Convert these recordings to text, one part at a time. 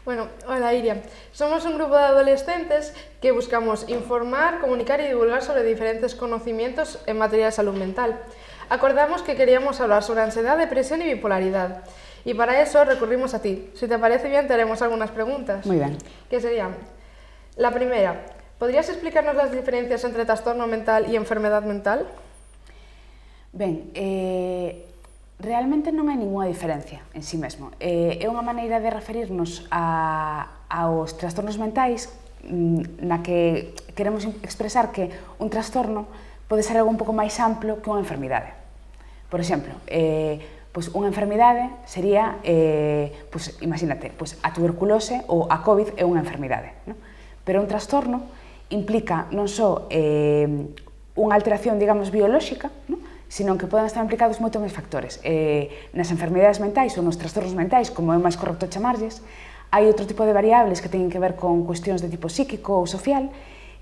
Bueno, hola Iria. Somos un grupo de adolescentes que buscamos informar, comunicar y divulgar sobre diferentes conocimientos en materia de salud mental. Acordamos que queríamos hablar sobre ansiedad, depresión y bipolaridad. Y para eso recurrimos a ti. Si te parece bien, te haremos algunas preguntas. Muy ben. Que serían, la primera, ¿podrías explicarnos las diferencias entre trastorno mental y enfermedad mental? Ben, realmente non hai ninguna diferencia en sí mesmo. É unha maneira de referirnos aos trastornos mentais na que queremos expresar que un trastorno pode ser algo un pouco máis amplo que unha enfermidade. Por exemplo, unha enfermidade sería, imagínate, a tuberculose ou a COVID é unha enfermidade, non? Pero un trastorno implica non só unha alteración, digamos, biolóxica, non? Sino que poden estar implicados moito máis factores. Nas enfermidades mentais ou nos trastornos mentais, como é máis correcto chamarlles, hai outro tipo de variables que teñen que ver con cuestións de tipo psíquico ou social,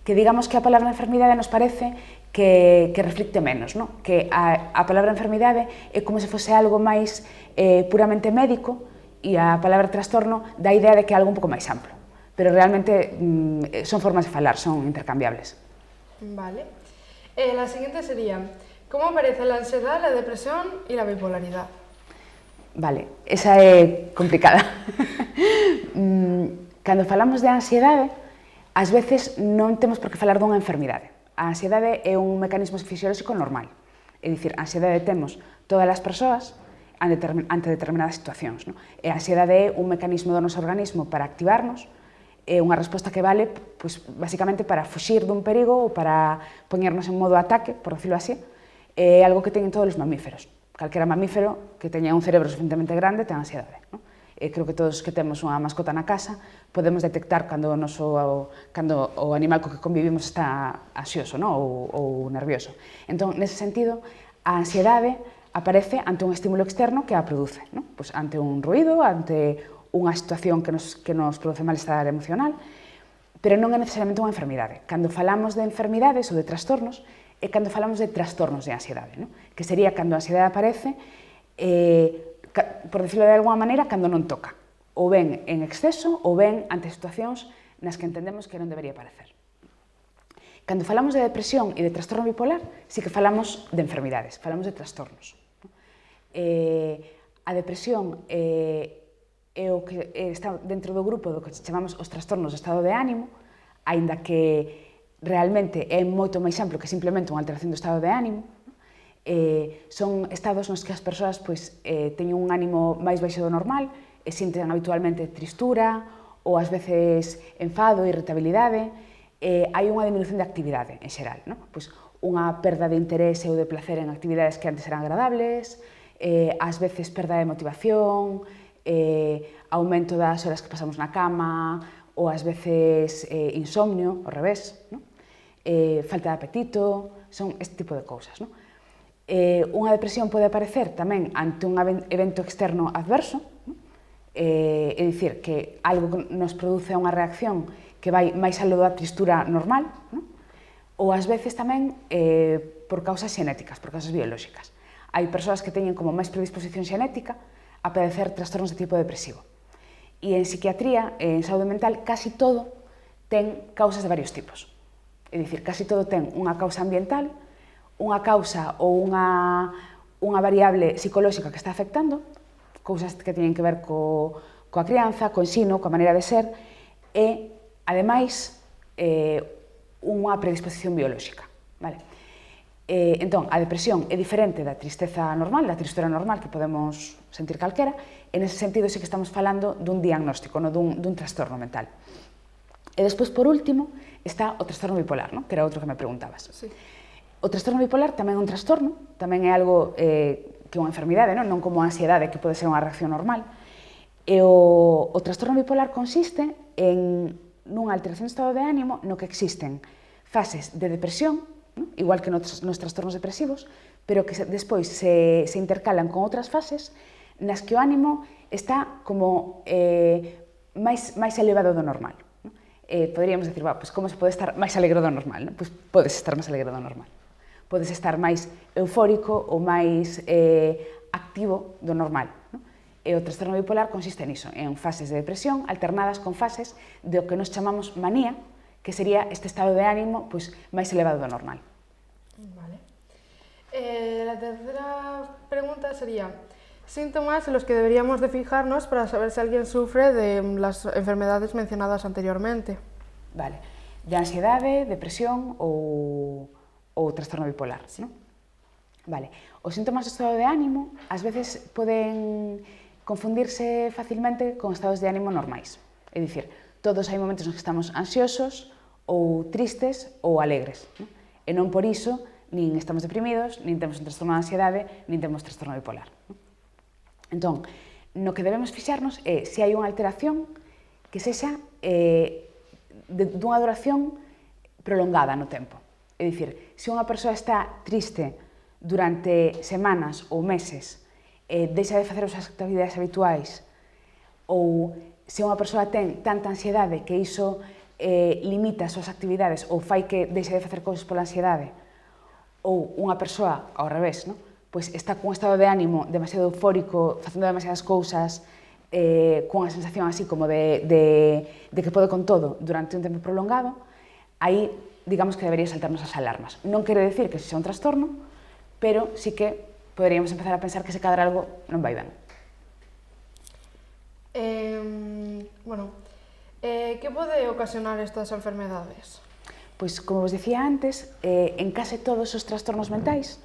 que digamos que a palabra enfermidade nos parece que reflicte menos, non? Que a palabra enfermidade é como se fose algo máis puramente médico e a palabra trastorno dá a idea de que é algo un pouco máis amplo. Pero realmente son formas de falar, son intercambiables. Vale. La siguiente sería, ¿cómo aparece la ansiedad, la depresión y la bipolaridad? Vale, esa é complicada. Cando falamos de ansiedade, ás veces non temos por que falar dunha enfermidade. A ansiedade é un mecanismo fisiolóxico normal. É dicir, a ansiedade temos todas as persoas ante determinadas situacións. Non? E a ansiedade é un mecanismo do noso organismo para activarnos, é unha resposta que vale, basicamente, para fuxir dun perigo ou para poñernos en modo ataque, por decirlo así. É algo que teñen todos os mamíferos. Calquera mamífero que teña un cerebro suficientemente grande ten ansiedade. Non? Creo que todos que temos unha mascota na casa podemos detectar cando o animal co que convivimos está ansioso, non? ou nervioso. Entón, nese sentido, a ansiedade aparece ante un estímulo externo que a produce. Non? Pois ante un ruído, ante unha situación que nos produce malestar emocional, pero non é necesariamente unha enfermidade. Cando falamos de enfermidades ou de trastornos, é cando falamos de trastornos de ansiedade, non? Que sería cando a ansiedade aparece, por decirlo de alguma maneira, cando non toca. Ou ben en exceso, ou ben ante situacións nas que entendemos que non debería aparecer. Cando falamos de depresión e de trastorno bipolar, sí que falamos de enfermidades, falamos de trastornos. A depresión é o que está dentro do grupo do que chamamos os trastornos de estado de ánimo, aínda que realmente é moito máis amplo que simplemente unha alteración do estado de ánimo. Son estados nos que as persoas teñen un ánimo máis baixo do normal e sinten habitualmente tristura ou ás veces enfado, irritabilidade. Hai unha diminución de actividade en xeral, non? Unha perda de interese ou de placer en actividades que antes eran agradables, ás veces perda de motivación, aumento das horas que pasamos na cama, ou ás veces insomnio, ao revés, non? Falta de apetito, son este tipo de cousas. Non? Unha depresión pode aparecer tamén ante un evento externo adverso, non? É dicir, que algo nos produce unha reacción que vai máis aló da tristura normal, non? Ou ás veces tamén por causas xenéticas, por causas biolóxicas. Hai persoas que teñen como máis predisposición xenética a padecer trastornos de tipo depresivo. E en psiquiatría, en saúde mental, casi todo ten causas de varios tipos. É dicir, casi todo ten unha causa ambiental, unha causa ou unha variable psicolóxica que está afectando, cousas que teñen que ver coa crianza, co ensino, coa maneira de ser, e, ademais, unha predisposición biolóxica. Vale? Entón, a depresión é diferente da tristeza normal, da tristura normal que podemos sentir calquera, e nese sentido sí que estamos falando dun diagnóstico, non dun trastorno mental. E despois, por último, está o trastorno bipolar, non? Que era outro que me preguntabas. Sí. O trastorno bipolar tamén é un trastorno, tamén é algo que é unha enfermidade, non como a ansiedade, que pode ser unha reacción normal. E o trastorno bipolar consiste nunha alteración de estado de ánimo no que existen fases de depresión, non? Igual que nos trastornos depresivos, pero que despois se intercalan con outras fases nas que o ánimo está como máis elevado do normal. Poderíamos dicir, como se pode estar máis alegre do normal? Pois podes estar máis alegre do normal. Podes estar máis eufórico ou máis activo do normal. E o trastorno bipolar consiste niso, en fases de depresión alternadas con fases de o que nos chamamos manía, que sería este estado de ánimo máis elevado do normal. Vale. La tercera pregunta sería, síntomas en los que deberíamos de fijarnos para saber si alguien sufre de las enfermedades mencionadas anteriormente. Vale. De ansiedade, depresión ou trastorno bipolar, sí. ¿no? Vale. Os síntomas do estado de ánimo ás veces poden confundirse facilmente con estados de ánimo normais. É dicir, todos hai momentos nos que estamos ansiosos ou tristes ou alegres, ¿no? E non por iso nin estamos deprimidos, nin temos un trastorno de ansiedade, nin temos trastorno bipolar, ¿no? Entón, no que debemos fixarnos é se hai unha alteración que sexa dunha duración prolongada no tempo. É dicir, se unha persoa está triste durante semanas ou meses, deixa de facer as súas actividades habituais, ou se unha persoa ten tanta ansiedade que iso limita as súas actividades ou fai que deixe de facer cousas pola ansiedade, ou unha persoa, ao revés, ¿no? Pois está cun estado de ánimo demasiado eufórico, facendo demasiadas cousas, cunha sensación así como de que pode con todo durante un tempo prolongado, aí digamos que debería saltarnos as alarmas. Non quere decir que se sea un trastorno, pero sí que poderíamos empezar a pensar que se cadra algo non vai ben. Que pode ocasionar estas enfermedades? Pois, como vos dicía antes, en case todos os trastornos mentais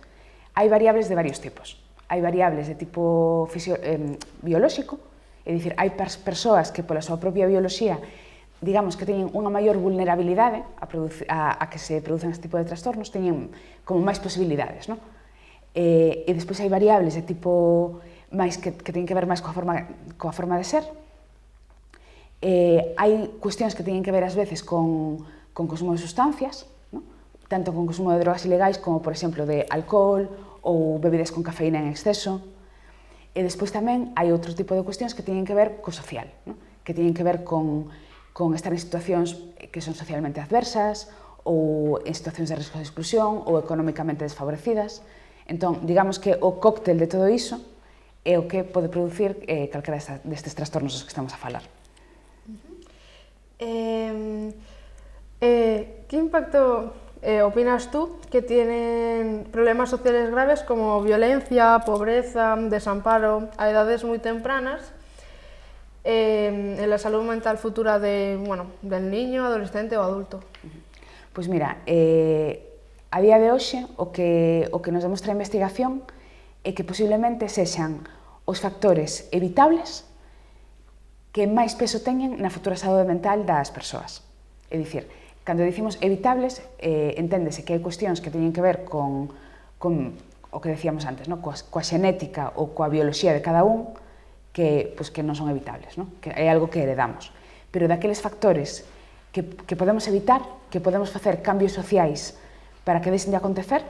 hai variables de varios tipos. Hai variables de tipo biolóxico, é dicir, hai persoas que pola súa propia bioloxía digamos que teñen unha maior vulnerabilidade a que se produzan este tipo de trastornos, teñen como máis posibilidades, non? E despois hai variables de tipo máis que teñen que ver máis coa forma de ser. Hai cuestións que teñen que ver ás veces con consumo de sustancias, non? Tanto con consumo de drogas ilegais como, por exemplo, de alcohol ou bebidas con cafeína en exceso. E despois tamén hai outro tipo de cuestións que teñen que ver co social, non? Que teñen que ver con estar en situacións que son socialmente adversas ou en situacións de risco de exclusión ou económicamente desfavorecidas. Entón, digamos que o cóctel de todo iso é o que pode producir calquera destes trastornos dos que estamos a falar. ¿Qué impacto opinas tú que tienen problemas sociales graves como violencia, pobreza, desamparo a edades muy tempranas en la salud mental futura del niño, adolescente o adulto? Pois mira, a día de hoxe o que nos demostra a investigación é que posiblemente sexan os factores evitables que máis peso teñen na futura saúde mental das persoas. É dicir, cando dicimos evitables, enténdese que hai cuestións que teñen que ver con o que decíamos antes, ¿no? Coa xenética ou coa bioloxía de cada un que non son evitables, ¿no? Que é algo que heredamos. Pero daqueles factores que podemos evitar, que podemos facer cambios sociais para que deixen de acontecer,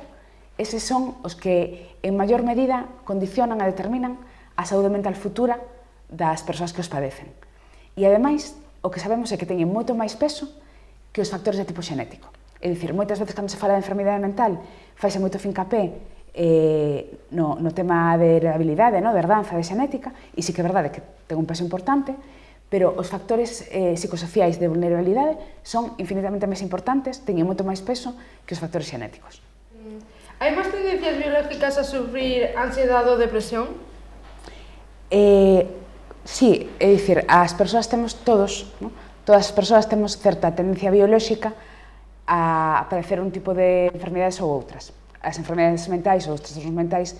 eses son os que en maior medida condicionan e determinan a saúde mental futura das persoas que os padecen. E ademais, o que sabemos é que teñen moito máis peso que os factores de tipo xenético. É dicir, moitas veces cando se fala de enfermidade mental, faise moito fincapé no tema de heredabilidade, de herdanza, de xenética, e sí que é verdade que ten un peso importante, pero os factores psicosociais de vulnerabilidade son infinitamente máis importantes, teñen moito máis peso que os factores xenéticos. Hai máis tendencias biológicas a sufrir ansiedade ou depresión? Sí, é dicir, as persoas temos todos, ¿no? Todas as persoas temos certa tendencia biolóxica a padecer un tipo de enfermidades ou outras. As enfermidades mentais ou os trastornos mentais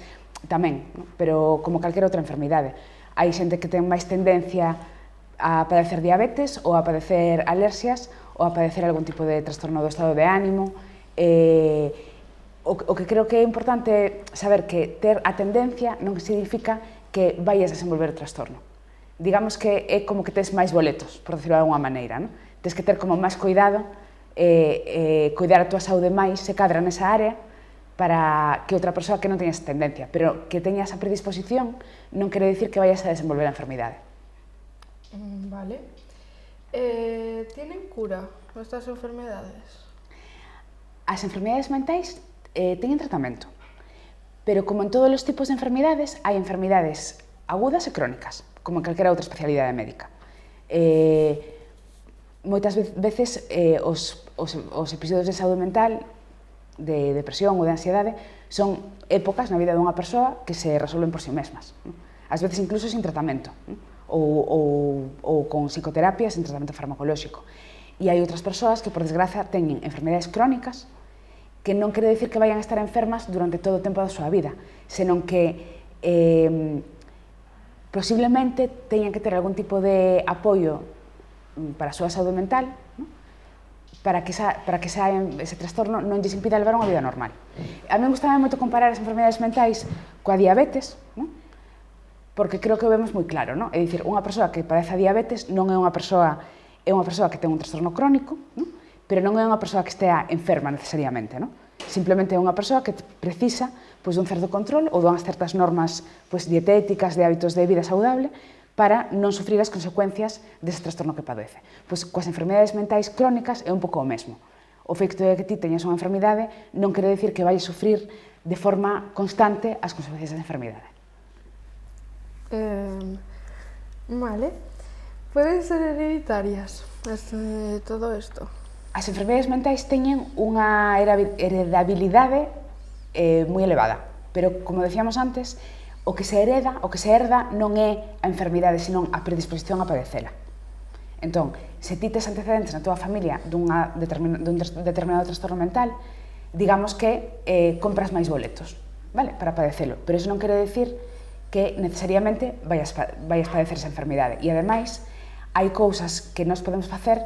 tamén, ¿no? Pero como calquera outra enfermidade. Hai xente que ten máis tendencia a padecer diabetes ou a padecer alerxias ou a padecer algún tipo de trastorno do estado de ánimo. O que creo que é importante saber que ter a tendencia non significa que vayas a desenvolver o trastorno. Digamos que é como que tes máis boletos, por decirlo de alguma maneira, non? Tes que ter como máis cuidado, cuidar a túa saúde máis se cadra nesa área para que outra persoa que non teña esa tendencia, pero que teña esa predisposición non quere dicir que vayas a desenvolver a enfermidade. Vale. ¿Tienen cura estas enfermedades? As enfermedades mentais teñen tratamento, pero como en todos os tipos de enfermidades, hai enfermidades agudas e crónicas, como en calquera outra especialidade médica. Moitas veces os episodios de saúde mental, de depresión ou de ansiedade, son épocas na vida dunha persoa que se resolven por si mesmas. Ás veces incluso sin tratamento, ou con psicoterapia sin tratamento farmacolóxico. E hai outras persoas que, por desgraza, teñen enfermedades crónicas que non quere dicir que vayan a estar enfermas durante todo o tempo da súa vida, senón que posiblemente teñan que ter algún tipo de apoio para a súa saúde mental, para que ese trastorno non lles impida levar unha vida normal. A mí me gustaba moito comparar as enfermedades mentais coa diabetes, porque creo que o vemos moi claro, é dicir, unha persoa que padece a diabetes non é unha persoa que ten un trastorno crónico, pero non é unha persoa que estea enferma necesariamente, simplemente é unha persoa que precisa dun certo control ou dunhas certas normas dietéticas, de hábitos de vida saudable, para non sufrir as consecuencias dese trastorno que padece. Coas enfermedades mentais crónicas é un pouco o mesmo. O feito de que ti teñas unha enfermidade non quere dicir que vai sufrir de forma constante as consecuencias da enfermidade. Vale. Poden ser hereditarias todo isto? As enfermedades mentais teñen unha heredabilidade moi elevada, pero, como decíamos antes, o que se herda non é a enfermidade, senón a predisposición a padecela. Entón, se ti tes antecedentes na tua familia dun determinado trastorno mental, digamos que compras máis boletos, para padecelo, pero iso non quere dicir que necesariamente vayas padecer esa enfermidade. E, ademais, hai cousas que nós podemos facer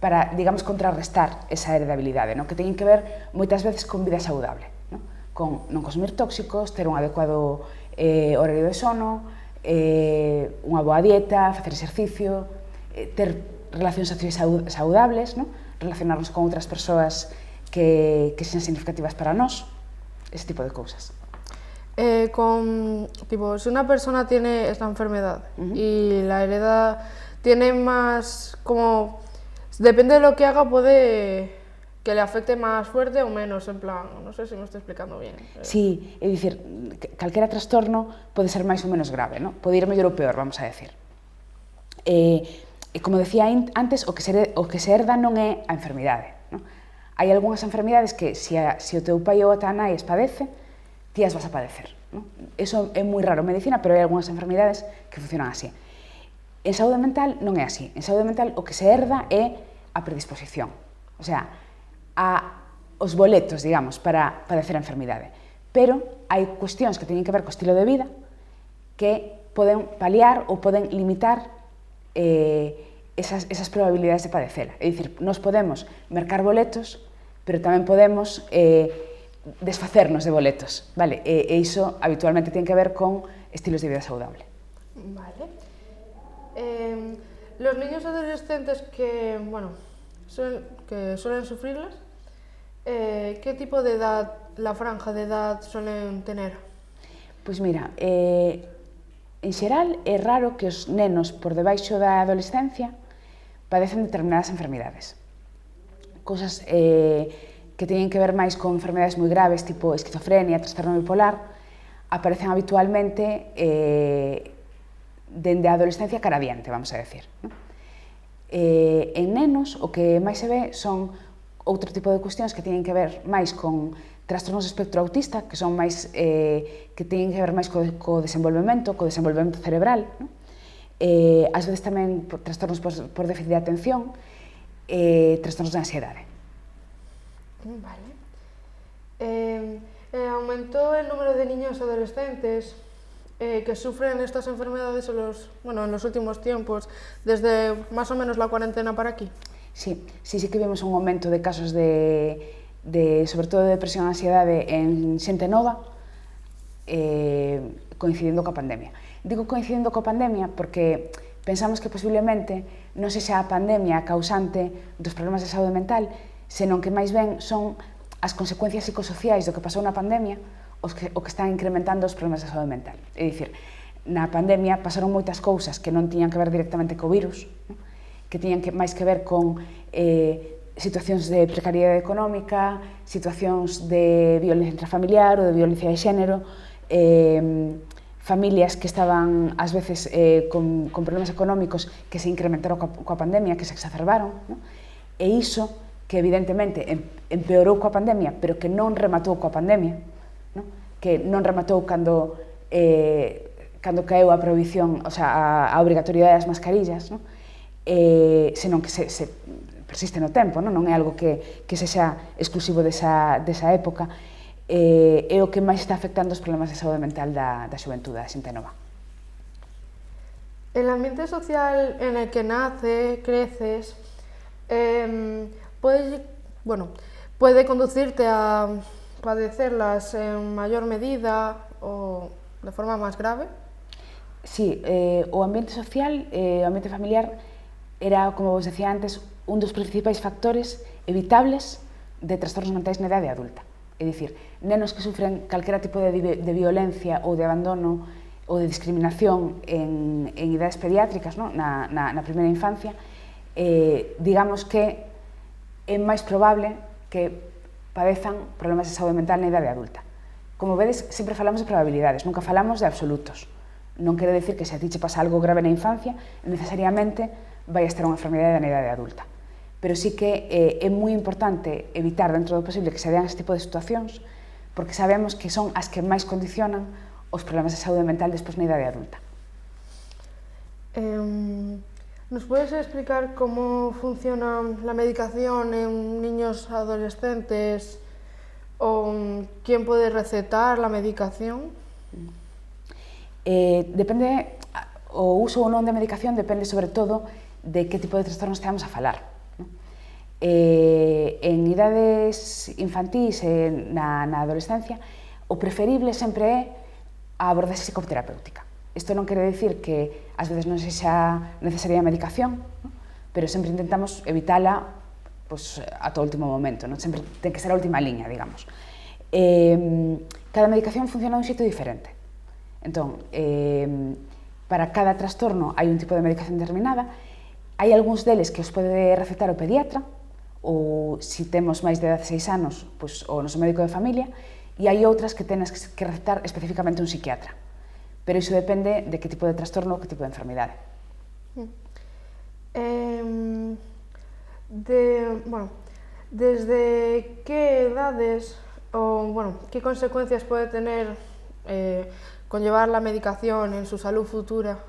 para, digamos, contrarrestar esa heredabilidade, que teñen que ver moitas veces con vida saudable, con non consumir tóxicos, ter un adecuado horario de sono, unha boa dieta, facer exercicio, ter relacións sociais saudables, relacionarnos con outras persoas que sean significativas para nós, ese tipo de cousas. Si una persona tiene esta enfermedad y la hereda, tiene más como... Depende de lo que haga, puede que le afecte más fuerte o menos, en plan, non sei se me estou explicando bien. Sí, é dicir, calquera trastorno pode ser máis ou menos grave, pode ir mellor ou peor, vamos a decir. Como decía antes, o que se herda non é a enfermidade. Hai algunhas enfermidades que, se o teu pai ou a tua nai as padece, ti as vas a padecer. Eso é moi raro en medicina, pero hai algunhas enfermidades que funcionan así. En saúde mental non é así. En saúde mental o que se herda é a predisposición. O sea, os boletos, digamos, para padecer a enfermidade. Pero hai cuestións que teñen que ver co estilo de vida que poden paliar ou poden limitar esas probabilidades de padecela. É dicir, nós podemos mercar boletos, pero tamén podemos desfacernos de boletos, vale? E iso habitualmente ten que ver con estilos de vida saudable. Vale. Los niños adolescentes que suelen sufrirlas, ¿qué tipo de edad, la franja de edad suelen tener? Pois mira, en xeral é raro que os nenos por debaixo da adolescencia padecen determinadas enfermidades. Cousas que teñen que ver máis con enfermedades moi graves, tipo esquizofrenia, trastorno bipolar, aparecen habitualmente dende a adolescencia cara adiante, vamos a decir. En nenos, o que máis se ve son outro tipo de cuestións que teñen que ver máis con trastornos de espectro autista, que son máis que teñen que ver máis co desenvolvemento cerebral, ás veces tamén trastornos por déficit de atención, trastornos de ansiedade. Vale. Aumentó el número de niños adolescentes que sufren estas enfermedades en los últimos tiempos, desde más o menos la cuarentena para aquí. Sí que vimos un aumento de casos sobre todo de depresión e ansiedade en xente nova, coincidindo coa pandemia. Digo coincidindo coa pandemia porque pensamos que posiblemente non sexa a pandemia a causante dos problemas de saúde mental, senón que máis ben son as consecuencias psicosociais do que pasou na pandemia o que están incrementando os problemas de saúde mental. É dicir, na pandemia pasaron moitas cousas que non tiñan que ver directamente co virus, que tiñan máis que ver con situacións de precariedade económica, situacións de violencia intrafamiliar ou de violencia de xénero, familias que estaban, ás veces, con problemas económicos que se incrementaron coa pandemia, que se exacerbaron, non? E iso, que evidentemente empeorou coa pandemia, pero que non rematou coa pandemia, non? Que non rematou cando caeu a prohibición, o sea, a obrigatoriedade das mascarillas, non? Senón que se persiste no tempo, non é algo que sexa exclusivo desa época, é o que máis está afectando os problemas de saúde mental da xuventude, da xente nova. El ambiente social en el que nace, creces, puede conducirte a padecerlas en mayor medida o de forma más grave? Sí, o ambiente social, o ambiente familiar, era, como vos decía antes, un dos principais factores evitables de trastornos mentais na idade adulta. É dicir, nenos que sufren calquera tipo de violencia ou de abandono ou de discriminación en idades pediátricas, no? na primeira infancia, digamos que é máis probable que padezan problemas de saúde mental na idade adulta. Como vedes, sempre falamos de probabilidades, nunca falamos de absolutos. Non quero dicir que se a ti che pasa algo grave na infancia, necesariamente vai a estar unha enfermidade na idade adulta. Pero sí que é moi importante evitar dentro do posible que se dean este tipo de situacións, porque sabemos que son as que máis condicionan os problemas de saúde mental despois na idade adulta. ¿Nos puedes explicar cómo funciona la medicación en niños adolescentes o quién puede recetar la medicación? Depende, o uso ou non de medicación depende sobre todo de que tipo de trastornos estamos a falar. En idades infantís e na adolescencia, o preferible sempre é a abordaxe psicoterapéutica. Isto non quere dicir que ás veces non sexa necesaria a medicación, pero sempre intentamos evitala ata o último momento, non sempre ten que ser a última liña, digamos. Cada medicación funciona dun xeito diferente. Entón, para cada trastorno hai un tipo de medicación determinada. Hai algúns deles que os pode recetar o pediatra, ou se temos máis de 16 anos, o noso médico de familia, e hai outras que tenes que recetar especificamente un psiquiatra. Pero iso depende de que tipo de trastorno ou que tipo de enfermidade. ¿Desde qué edades o qué consecuencias puede tener conllevar la medicación en su salud futura?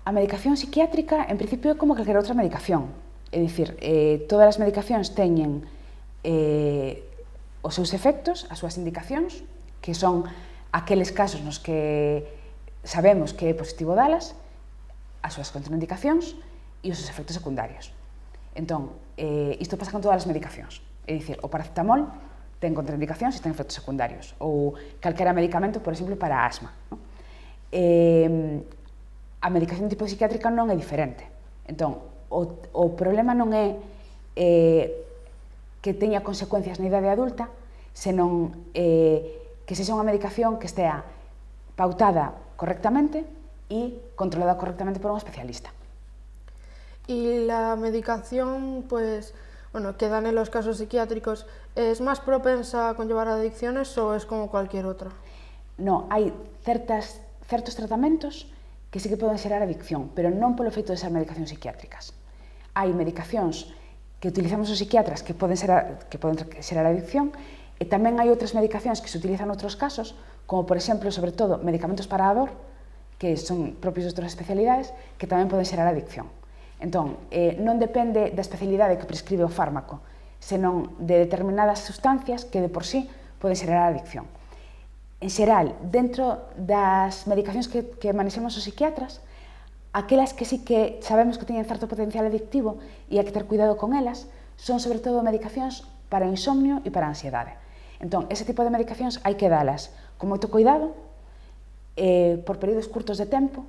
A medicación psiquiátrica, en principio, é como calquera outra medicación. É dicir, todas as medicacións teñen os seus efectos, as súas indicacións, que son aqueles casos nos que sabemos que é positivo dalas, as súas contraindicacións e os seus efectos secundarios. Entón, isto pasa con todas as medicacións. É dicir, o paracetamol ten contraindicacións e ten efectos secundarios, ou calquera medicamento, por exemplo, para a asma. A medicación tipo psiquiátrica non é diferente. Entón, o problema non é que teña consecuencias na idade adulta, senón que sexa unha medicación que estea pautada correctamente e controlada correctamente por un especialista. Y la medicación, que dan en los casos psiquiátricos, ¿es más propensa a conllevar adicciones o es como cualquier otra? No, hai certos tratamentos que sí que poden xerar adicción, pero non polo feito de ser medicacións psiquiátricas. Hai medicacións que utilizamos os psiquiatras que poden xerar adicción, e tamén hai outras medicacións que se utilizan noutros casos, como, por exemplo, sobre todo, medicamentos para a dor, que son propios de outras especialidades, que tamén poden xerar adicción. Entón, non depende da especialidade que prescribe o fármaco, senón de determinadas sustancias que de por sí poden xerar adicción. En xeral, dentro das medicacións que manexemos os psiquiatras, aquelas que sí que sabemos que teñen certo potencial adictivo e hai que ter cuidado con elas, son sobre todo medicacións para insomnio e para ansiedade. Entón, ese tipo de medicacións hai que dalas con moito cuidado, por períodos curtos de tempo,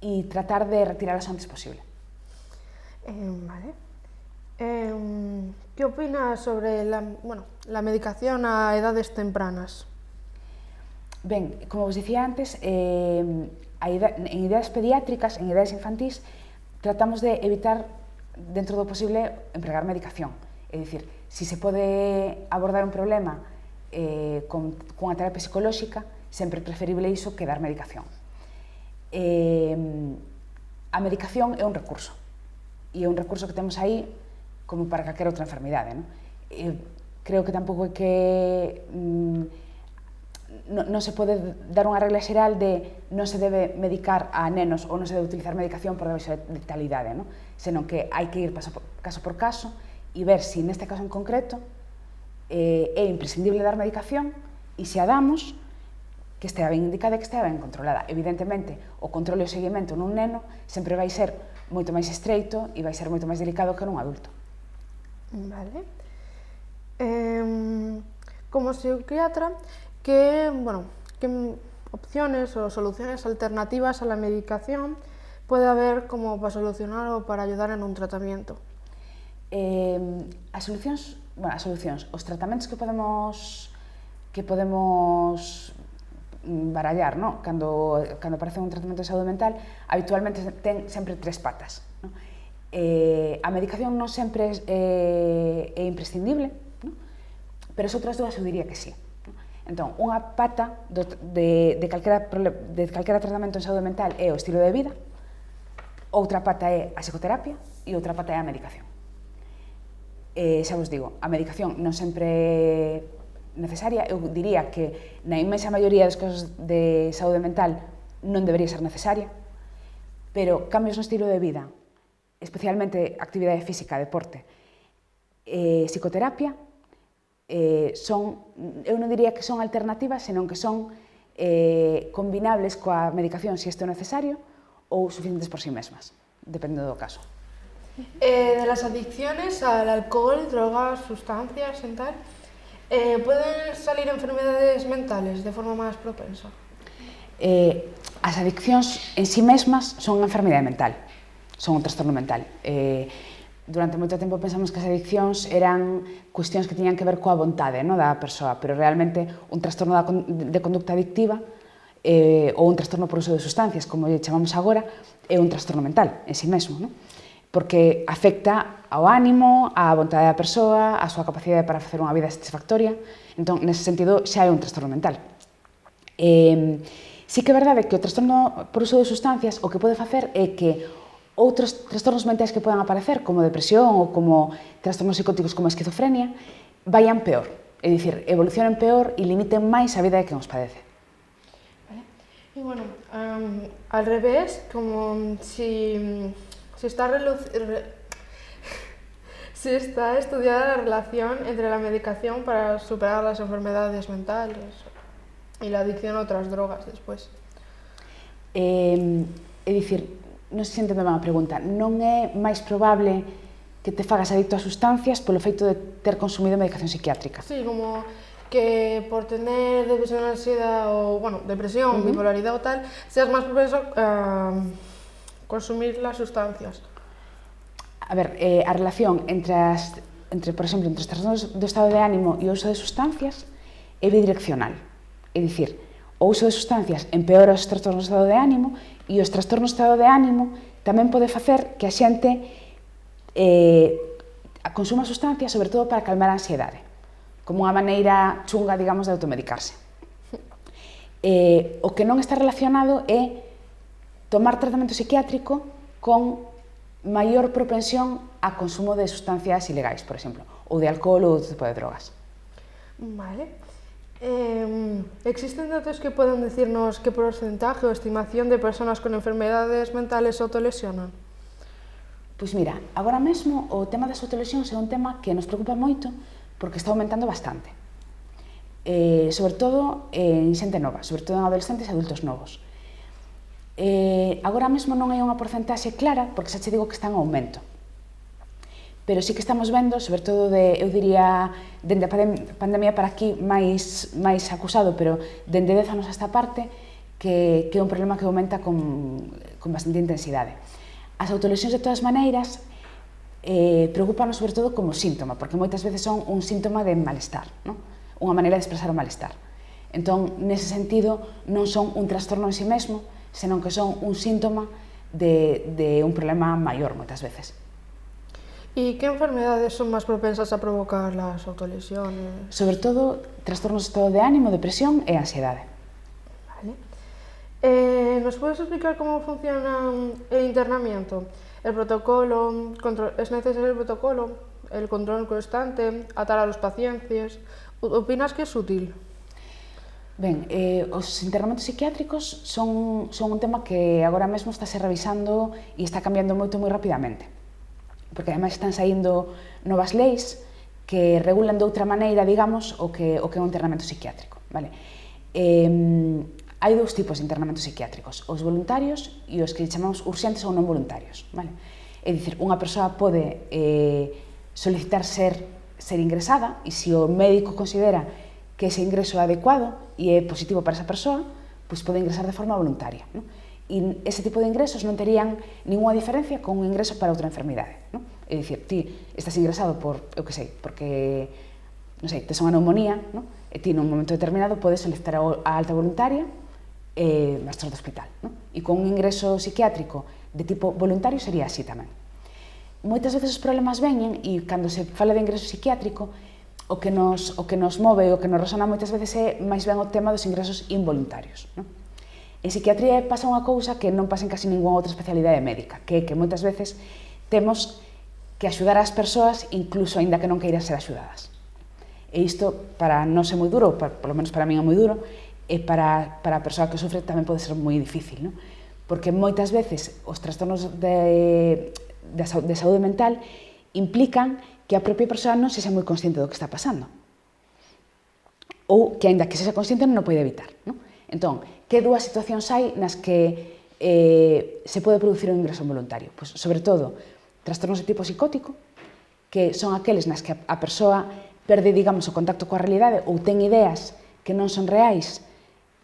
e tratar de retiralas o antes posible. ¿Qué opinas sobre la medicación a edades tempranas? Ben, como vos dicía antes, en idades pediátricas, en idades infantís, tratamos de evitar, dentro do posible, empregar medicación. É dicir, se se pode abordar un problema cunha terapia psicolóxica, sempre é preferible iso que dar medicación. A medicación é un recurso, e é un recurso que temos aí como para calquera outra enfermidade, non? Creo que tampouco é que non se pode dar unha regla xeral de non se debe medicar a nenos ou non se debe utilizar medicación por debaixo de letalidade, non? Senón que hai que ir caso por caso e ver se neste caso en concreto é imprescindible dar medicación e se a damos, que estea ben indicada e que estea ben controlada. Evidentemente, o controle e o seguimento nun neno sempre vai ser moito máis estreito e vai ser moito máis delicado que nun adulto. Vale. Como psiquiatra, ¿qué opciones o soluciones alternativas a la medicación puede haber como para solucionar o para ayudar en un tratamiento? As solucións, os tratamentos que podemos barallar, no? Cando aparece un tratamento de saúde mental, habitualmente ten sempre tres patas, no? A medicación non sempre é imprescindible, no? Pero as outras dúas eu diría que sí. Entón, unha pata de calquera tratamento en saúde mental é o estilo de vida, outra pata é a psicoterapia e outra pata é a medicación. Xa vos digo, a medicación non sempre é necesaria, eu diría que na inmensa maioría dos casos de saúde mental non debería ser necesaria, pero cambios no estilo de vida, especialmente actividade física, deporte, psicoterapia, eu non diría que son alternativas, senón que son combinables coa medicación se isto é necesario ou suficientes por sí mesmas, dependendo do caso. De las adicciones al alcohol, drogas, sustancias y tal, ¿pueden salir enfermedades mentales de forma más propensa? As adiccións en sí mesmas son unha enfermidade mental, son un trastorno mental. Durante moito tempo pensamos que as adiccións eran cuestións que tiñan que ver coa vontade, no, da persoa, pero realmente un trastorno de conducta adictiva ou un trastorno por uso de sustancias, como lle chamamos agora, é un trastorno mental en sí mesmo, no? Porque afecta ao ánimo, á vontade da persoa, á súa capacidade para facer unha vida satisfactoria. Entón, nese sentido, xa é un trastorno mental. Sí que é verdade que o trastorno por uso de sustancias o que pode facer é que outros trastornos mentais que podan aparecer, como depresión ou como trastornos psicóticos como a esquizofrenia, vayan peor. É dicir, evolucionen peor e limiten máis a vida de quen os padece. Vale. Y bueno, al revés, como si está estudiada la relación entre la medicación para superar las enfermedades mentales y la adicción a otras drogas después. É dicir, non sei se entendo ben a pregunta, non é máis probable que te fagas adicto a sustancias polo feito de ter consumido medicación psiquiátrica? Sí, como que por tener depresión, ansiedad o, bueno, depresión, bipolaridad o tal, seas más propenso a consumir las sustancias. A ver, a relación entre, por exemplo, entre os trastornos do estado de ánimo e o uso de sustancias é bidireccional. É dicir, o uso de sustancias empeora os trastornos do estado de ánimo e os trastornos do estado de ánimo tamén pode facer que a xente consuma sustancias, sobre todo para calmar a ansiedade, como unha maneira chunga, digamos, de automedicarse. O que non está relacionado é tomar tratamento psiquiátrico con maior propensión a consumo de sustancias ilegais, por exemplo, ou de alcohol ou outro tipo de drogas. Vale. ¿Existen datos que puedan decirnos qué porcentaje o estimación de personas con enfermedades mentales se autolesionan? Pois mira, agora mesmo o tema das autolesións é un tema que nos preocupa moito porque está aumentando bastante. Sobre todo en xente nova, sobre todo en adolescentes e adultos novos. Agora mesmo non hai unha porcentaxe clara, porque xa che digo que está en aumento. Pero sí que estamos vendo, sobre todo, eu diría, dende a pandemia para aquí, máis acusado, pero dende 10 anos a esta parte, que é un problema que aumenta con bastante intensidade. As autolesións, de todas maneiras, preocupanos sobre todo como síntoma, porque moitas veces son un síntoma de malestar, non? Unha maneira de expresar o malestar. Entón, nese sentido, non son un trastorno en sí mesmo, senón que son un síntoma de un problema maior, moitas veces. ¿Y qué enfermedades son más propensas a provocar las autolesiones? Sobre todo, trastornos de estado de ánimo, depresión e ansiedade. Vale. ¿Nos puedes explicar cómo funciona el internamiento? El protocolo, ¿es necesario el protocolo? El control constante, atar a los pacientes. Opinas que es útil? Ben, os internamentos psiquiátricos son un tema que agora mesmo estáse revisando e está cambiando moito moi rapidamente, porque ademais están saindo novas leis que regulan de outra maneira, digamos, o que é un internamento psiquiátrico, vale? Hai dous tipos de internamentos psiquiátricos, os voluntarios e os que chamamos urxentes ou non voluntarios, vale? É dicir, unha persoa pode solicitar ser ingresada e se o médico considera que ese ingreso é adecuado e é positivo para esa persoa, pois pode ingresar de forma voluntaria, non? E ese tipo de ingresos non terían ninguna diferencia con un ingreso para outra enfermidade, non? É dicir, ti estás ingresado por, eu que sei, porque, non sei, tes unha neumonía, non? E ti nun momento determinado podes solicitar a alta voluntaria e marchar do hospital, non? E con un ingreso psiquiátrico de tipo voluntario sería así tamén. Moitas veces os problemas veñen e cando se fala de ingreso psiquiátrico o que nos move, o que nos resona moitas veces é máis ben o tema dos ingresos involuntarios, non? En psiquiatría pasa unha cousa que non pasa en casi ninguna outra especialidade médica, que é que moitas veces temos que axudar as persoas incluso aínda que non queiran ser axudadas. E isto, para non ser moi duro, polo menos para min é moi duro, e para a persoa que sofre tamén pode ser moi difícil, non? Porque moitas veces os trastornos de saúde mental implican que a propia persoa non sexa moi consciente do que está pasando. Ou que, aínda que sexa consciente, non o pode evitar, non? Entón, que dúas situacións hai nas que se pode producir un ingreso voluntario? Pois, sobre todo, trastornos de tipo psicótico, que son aqueles nas que a persoa perde, digamos, o contacto coa realidade ou ten ideas que non son reais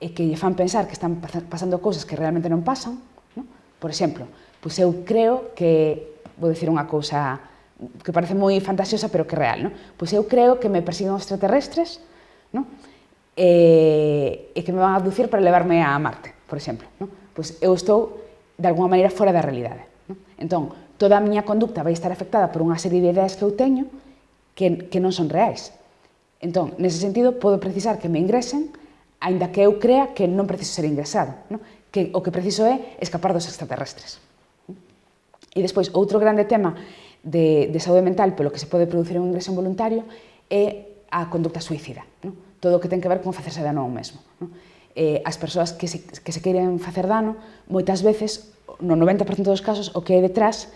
e que lle fan pensar que están pasando cousas que realmente non pasan, non? Por exemplo, pois eu creo que, vou dicir unha cousa que parece moi fantasiosa, pero que é real, non? Pois eu creo que me persiguen os extraterrestres, non? E que me van a abducir para levarme a Marte, por exemplo, non? Pois eu estou, de alguma maneira, fora da realidade, non? Entón, toda a miña conducta vai estar afectada por unha serie de ideas que eu teño que non son reais. Entón, nese sentido, podo precisar que me ingresen, aínda que eu crea que non preciso ser ingresado, non? Que o que preciso é escapar dos extraterrestres. E despois, outro grande tema de saúde mental polo que se pode producir un ingreso involuntario é a conducta suicida, non? Todo o que ten que ver con facerse dano ao mesmo, non? As persoas que se queiren facer dano, moitas veces, no 90% dos casos, o que é detrás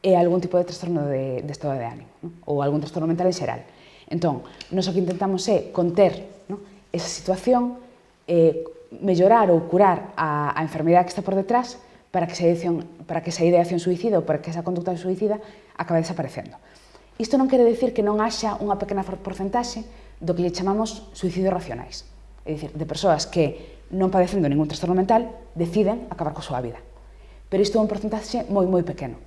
é algún tipo de trastorno de estado de ánimo, non? Ou algún trastorno mental en xeral. Entón, nós o que intentamos é conter, non? Esa situación, mellorar ou curar a enfermidade que está por detrás para que esa ideación suicida ou para que esa conducta suicida acabe desaparecendo. Isto non quere dicir que non haxa unha pequena porcentaxe do que lle chamamos suicidios racionais. É dicir, de persoas que, non padecendo ningún trastorno mental, deciden acabar coa súa vida. Pero isto é un porcentaxe moi, moi pequeno.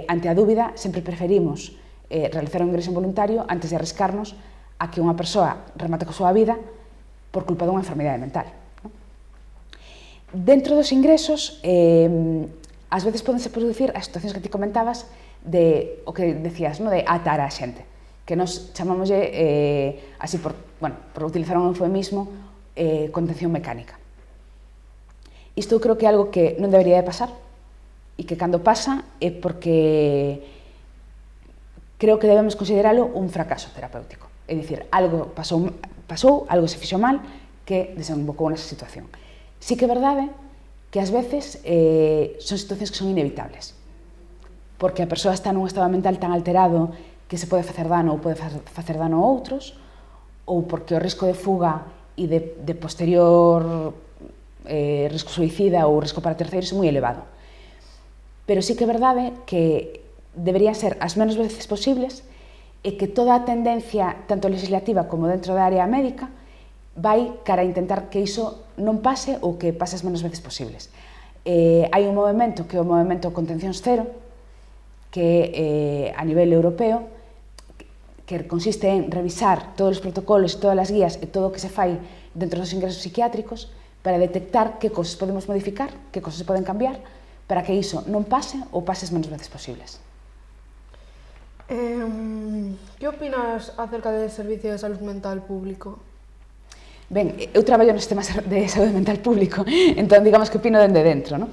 Ante a dúbida, sempre preferimos realizar un ingreso involuntario antes de arriscarnos a que unha persoa remate coa súa vida por culpa dunha enfermidade mental. Dentro dos ingresos, ás veces podense producir as situacións que ti comentabas de o que decías, no? De atar a xente, que nos chamámoslle, así por utilizar un eufemismo, contención mecánica. Isto eu creo que é algo que non debería de pasar e que cando pasa é porque creo que debemos consideralo un fracaso terapéutico. É dicir, algo pasou, algo se fixo mal que desembocou nesa situación. Sí que é verdade que ás veces son situacións que son inevitables, porque a persoa está nun estado mental tan alterado que se pode facer dano ou pode facer dano a outros, ou porque o risco de fuga e de posterior risco suicida ou risco para terceiros é moi elevado. Pero sí que é verdade que deberían ser as menos veces posibles e que toda a tendencia, tanto legislativa como dentro da área médica, vai cara a intentar que iso non pase ou que pase as menos veces posibles. Hai un movimento que é o movimento Contencións Cero, que a nivel europeo, que consiste en revisar todos os protocolos e todas as guías e todo o que se fai dentro dos ingresos psiquiátricos para detectar que cosas podemos modificar, que cosas se poden cambiar, para que iso non pase ou pase as menos veces posibles. ¿Qué opinas acerca del servicio de salud mental público? Ben, eu traballo no sistema de saúde mental público, entón digamos que opino dende dentro, non?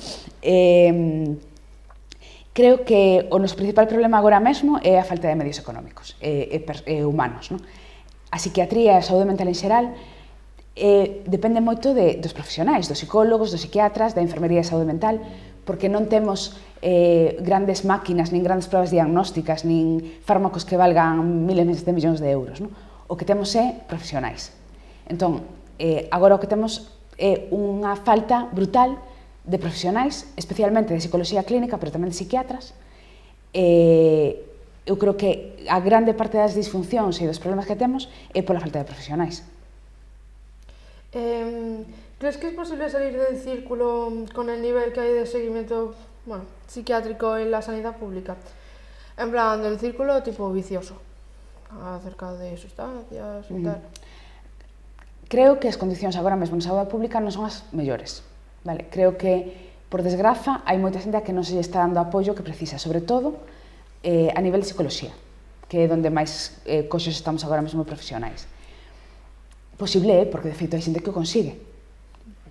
Creo que o noso principal problema agora mesmo é a falta de medios económicos e humanos, non? A psiquiatría e a saúde mental en xeral depende moito dos profesionais, dos psicólogos, dos psiquiatras, da enfermería de saúde mental, porque non temos grandes máquinas, nin grandes pruebas diagnósticas, nin fármacos que valgan miles de millóns de euros, non? O que temos é profesionais. Entón, agora o que temos é unha falta brutal de profesionais, especialmente de psicoloxía clínica, pero tamén de psiquiatras. Eu creo que a grande parte das disfuncións e dos problemas que temos é pola falta de profesionais. ¿Crees que es posible salir del círculo con el nivel que hay de seguimiento, bueno, psiquiátrico en la sanidad pública? En plan, del círculo tipo vicioso, acerca de sustancias e tal. Creo que as condicións agora mesmo na saúde pública non son as mellores. Vale? Creo que, por desgraza, hai moita xente que non se lle está dando apoio que precisa, sobre todo a nivel de psicoloxía, que é onde máis coxos estamos agora mesmo profesionais. Posible porque de feito hai xente que o consigue,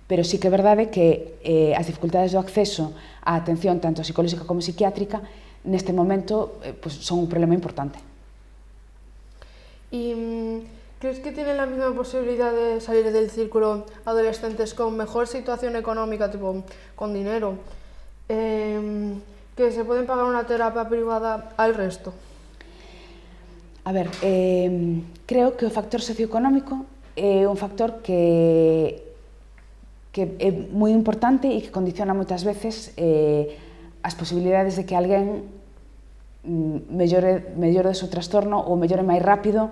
pero sí que é verdade que as dificultades do acceso á atención tanto psicolóxica como psiquiátrica neste momento son un problema importante. Y ¿crees que tienen la misma posibilidad de salir del círculo adolescentes con mejor situación económica, tipo con dinero, que se pueden pagar una terapia privada al resto? A ver, creo que o factor socioeconómico é un factor que é moi importante e que condiciona moitas veces as posibilidades de que alguén mellore o seu trastorno ou mellore máis rápido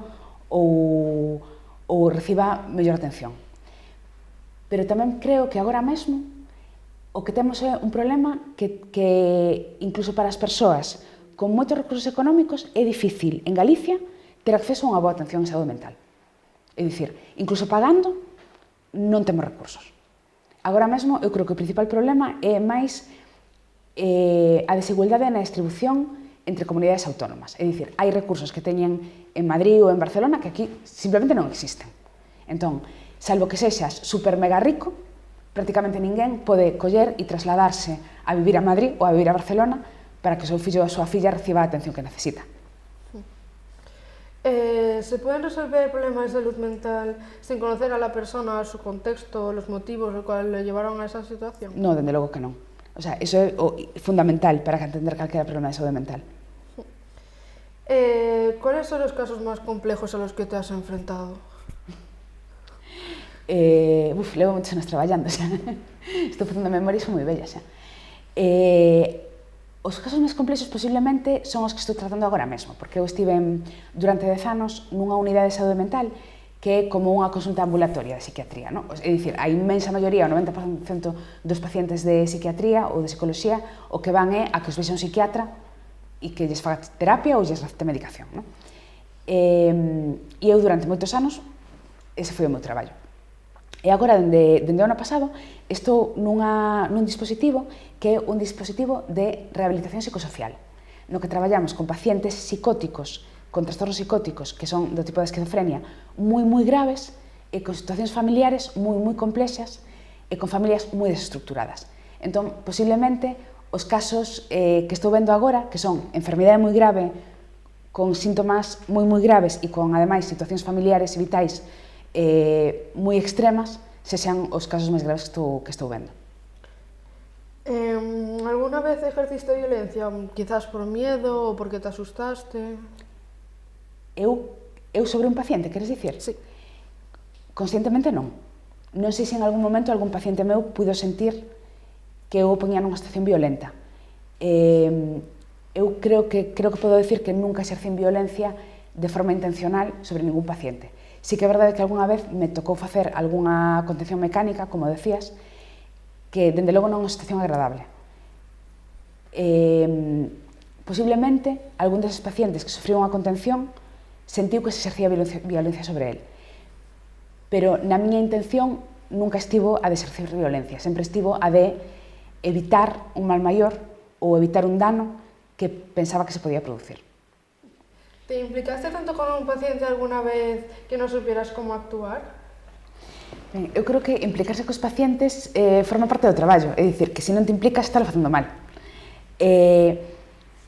ou reciba mellor atención. Pero tamén creo que agora mesmo o que temos é un problema que incluso para as persoas con moitos recursos económicos é difícil en Galicia ter acceso a unha boa atención en saúde mental. É dicir, incluso pagando non temos recursos. Agora mesmo eu creo que o principal problema é máis a desigualdade na distribución entre comunidades autónomas. É dicir, hai recursos que teñen en Madrid ou en Barcelona que aquí simplemente non existen. Entón, salvo que sexas super mega rico, prácticamente ninguén pode coller e trasladarse a vivir a Madrid ou a vivir a Barcelona para que o seu fillo ou a súa filla reciba a atención que necesita. ¿Se pueden resolver problemas de salud mental sin conocer a la persona, su contexto, los motivos los cuales le llevaron a esa situación? No, dende logo que non. O sea, iso é fundamental para entender calquera problema de saúde mental. ¿Cuáles son los casos más complejos a los que te has enfrentado? Levo moitos anos traballando xa. Estou facendo memoria e son moi bella xa. Os casos máis complexos posiblemente son os que estou tratando agora mesmo, porque eu estive durante 10 anos nunha unidade de saúde mental que é como unha consulta ambulatoria de psiquiatría, non? É dicir, a inmensa maioría, o 90% dos pacientes de psiquiatría ou de psicoloxía, o que van é a que os vexa un psiquiatra e que lles faga terapia ou lles recete medicación, non? E eu durante moitos anos ese foi o meu traballo. E agora, dende o ano pasado, estou nun dispositivo que é un dispositivo de rehabilitación psicosocial, no que traballamos con pacientes psicóticos, con trastornos psicóticos que son do tipo de esquizofrenia moi graves e con situacións familiares moi complexas e con familias moi desestructuradas. Entón, posiblemente, os casos que estou vendo agora, que son enfermidade moi grave, con síntomas moi graves e con, ademais, situacións familiares e vitais moi extremas, sexan os casos máis graves que estou vendo. ¿Alguna vez ejerciste violencia? Quizás por miedo ou porque te asustaste? Eu sobre un paciente, queres dicir? Sí. Conscientemente non. Non sei se en algún momento algún paciente meu puido sentir que eu o poñía nunha situación violenta. Eu creo que podo decir que nunca exercín violencia de forma intencional sobre ningún paciente. Sí que é verdade que algunha vez me tocou facer algunha contención mecánica, como decías, que dende logo non é unha situación agradable. Posiblemente, algún deses pacientes que sufriu unha contención sentiu que se exercía violencia sobre el. Pero na miña intención nunca estivo a de exercer violencia, sempre estivo a de evitar un mal maior ou evitar un dano que pensaba que se podía producir. ¿Te implicaste tanto con un paciente alguna vez que no supieras cómo actuar? Ben, eu creo que implicarse cos pacientes forma parte do traballo, é dicir, que se non te implicas, estás facendo mal.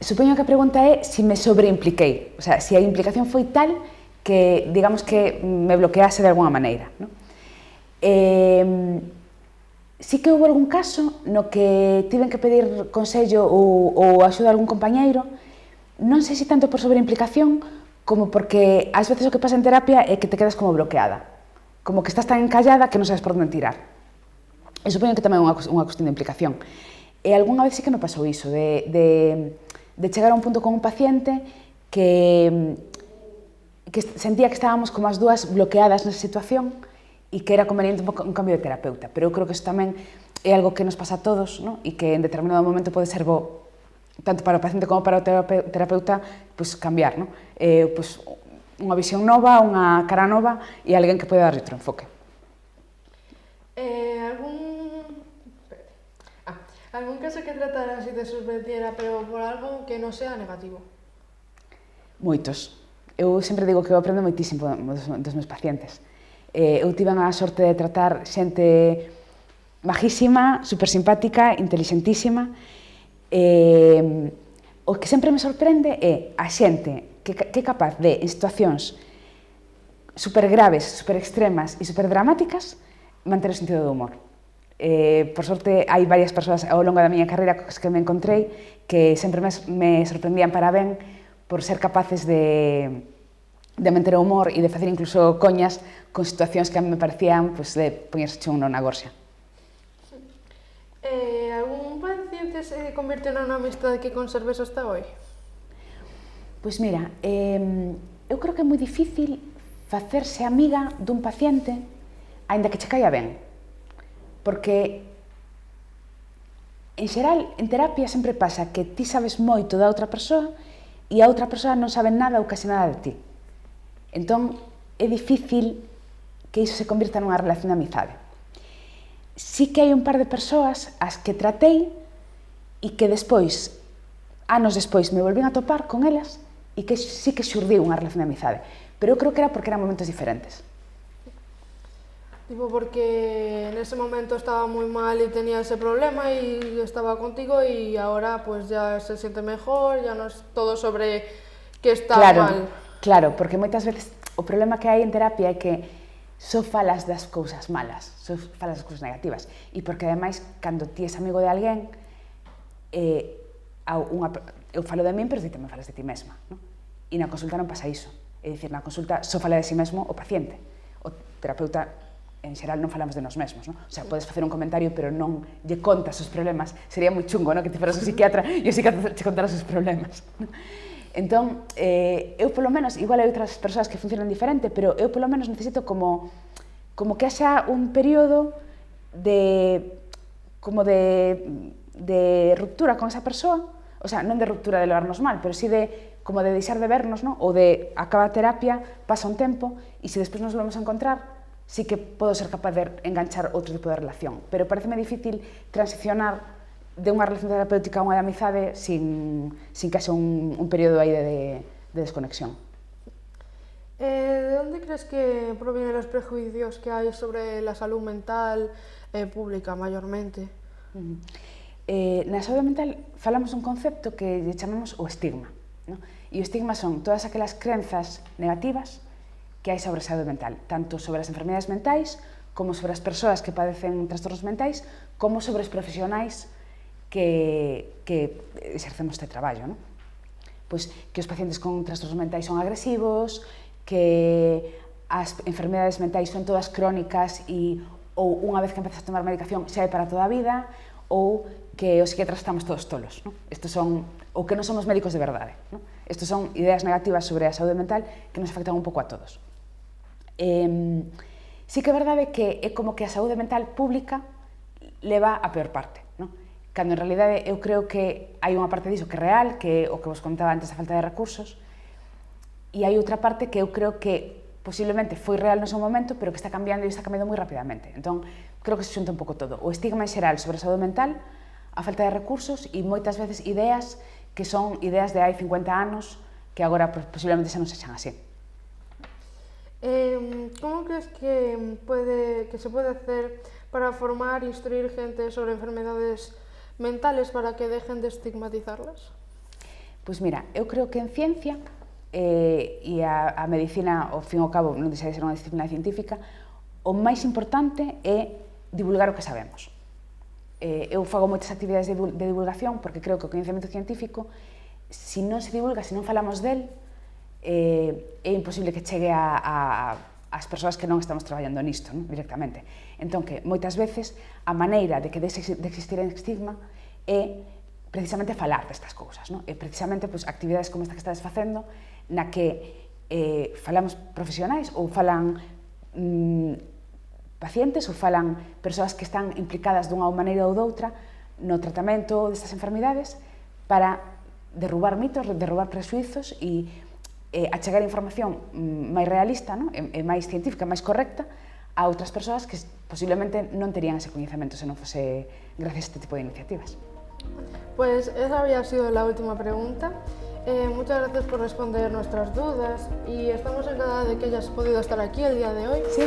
Supoño que a pregunta é se me sobreimpliquei, o sea, se a implicación foi tal que, digamos que me bloquease de alguna maneira, non? Sí que houve algún caso no que tiven que pedir consello ou axuda a algún compañeiro, non sei se tanto por sobreimplicación como porque ás veces o que pasa en terapia é que te quedas como bloqueada, como que estás tan encallada que non sabes por onde tirar. E supoño que tamén é unha cuestión de implicación. E algunha vez sí que me pasou iso, de chegar a un punto con un paciente que sentía que estábamos como as dúas bloqueadas nesa situación e que era conveniente un cambio de terapeuta. Pero eu creo que isto tamén é algo que nos pasa a todos, ¿no? E que en determinado momento pode ser bo, tanto para o paciente como para o terapeuta, pues, cambiar, ¿no? Pues, unha visión nova, unha cara nova e alguén que pode dar outro enfoque. Algún caso que tratara si te sorprendiera, pero por algo que non sea negativo? Moitos. Eu sempre digo que eu aprendo moitísimo dos meus pacientes. Eu tive a sorte de tratar xente majísima, super simpática, intelixentísima. O que sempre me sorprende é a xente que é capaz de, en situacións super graves, super extremas e super dramáticas, manter o sentido do humor. Por sorte, hai varias persoas ao longo da miña carreira que me encontrei que sempre me sorprendían para ben por ser capaces de manter o humor e de facer incluso coñas con situacións que a mí me parecían pues, de poñerse chungo na gorxa. Algún paciente se convirtió nunha amistade que conserves hasta hoy? Pois mira, eu creo que é moi difícil facerse amiga dun paciente aínda que che caia ben. Porque, en xeral, en terapia sempre pasa que ti sabes moito da outra persoa e a outra persoa non sabe nada ou casi nada de ti. Entón, é difícil que iso se convirta nunha relación de amizade. Sí que hai un par de persoas as que tratei e que despois, anos despois, me volvín a topar con elas e que sí que xurdiu unha relación de amizade. Pero eu creo que era porque eran momentos diferentes. Tipo, porque en ese momento estaba muy mal y tenía ese problema y estaba contigo y ahora pues ya se siente mejor, ya no es todo sobre que está mal. Claro, porque moitas veces o problema que hai en terapia é que só falas das cousas malas, só falas das cousas negativas. E porque ademais, cando ti és amigo de alguén, eu falo de min, pero ti tamén falas de ti mesma, non? E na consulta non pasa iso. É dicir, na consulta só fala de si mesmo o paciente. O terapeuta en xeral non falamos de nós mesmos, non? O sea, podes facer un comentario, pero non lle contas os problemas. Sería moi chungo, non? Que ti fueras un psiquiatra e o psiquiatra che contaras os problemas. Entón, eu polo menos, igual hai outras persoas que funcionan diferente, pero eu polo menos necesito como que haxa un período de ruptura con esa persoa, o sea, non de ruptura de levarnos mal, pero sí de como de deixar de vernos, non? Ou de acaba a terapia, pasa un tempo, e se despois nos volvemos a encontrar, sí que podo ser capaz de enganchar outro tipo de relación, pero pareceme difícil transicionar de unha relación terapéutica a unha de amizade sin que haxa un período aí de desconexión. ¿De dónde crees que provienen los prejuicios que hay sobre la salud mental pública, mayormente? Na saúde mental falamos un concepto que lle chamamos o estigma, ¿no? E o estigma son todas aquelas crenzas negativas que hai sobre a saúde mental, tanto sobre as enfermedades mentais, como sobre as persoas que padecen trastornos mentais, como sobre os profesionais que exercemos este traballo, non? Pois que os pacientes con trastornos mentais son agresivos, que as enfermedades mentais son todas crónicas e ou unha vez que empezas a tomar medicación xa é para toda a vida, ou que os psiquiatras estamos todos tolos, non? Estos son, ou que non somos médicos de verdade, non? Estos son ideas negativas sobre a saúde mental que nos afectan un pouco a todos. Sí que é verdade que é como que a saúde mental pública leva a peor parte, non? Cando en realidade eu creo que hai unha parte diso que é real, que é o que vos contaba antes, a falta de recursos, e hai outra parte que eu creo que posiblemente foi real no seu momento, pero que está cambiando e está cambiando moi rapidamente. Entón, creo que se xunta un pouco todo. O estigma en xeral sobre a saúde mental, a falta de recursos e moitas veces ideas que son ideas de hai 50 anos que agora posiblemente xa non se xan así. ¿Cómo crees que se puede hacer para formar e instruir gente sobre enfermedades mentales para que dejen de estigmatizarlas? Pois mira, eu creo que en ciencia e a medicina, ao fin e ao cabo, non deixa de ser unha disciplina científica, o máis importante é divulgar o que sabemos. Eu fago moitas actividades de divulgación porque creo que o coñecemento científico, se non se divulga, se non falamos del, é imposible que chegue ás persoas que non estamos traballando nisto, non? Directamente. Entón, que moitas veces a maneira de que de existir en estigma é precisamente falar destas cousas, non? E precisamente pois, actividades como esta que estades facendo, na que falamos profesionais ou falan pacientes ou falan persoas que están implicadas dunha maneira ou doutra no tratamento destas enfermidades para derrubar mitos, derrubar presuizos e achegar información máis realista, non? E máis científica, máis correcta a outras persoas que posiblemente non terían ese coñecemento se non fose gracias a este tipo de iniciativas. Pues esa había sido la última pregunta. Muchas gracias por responder nuestras dudas y estamos encantadas de que hayas podido estar aquí el día de hoy. Sí.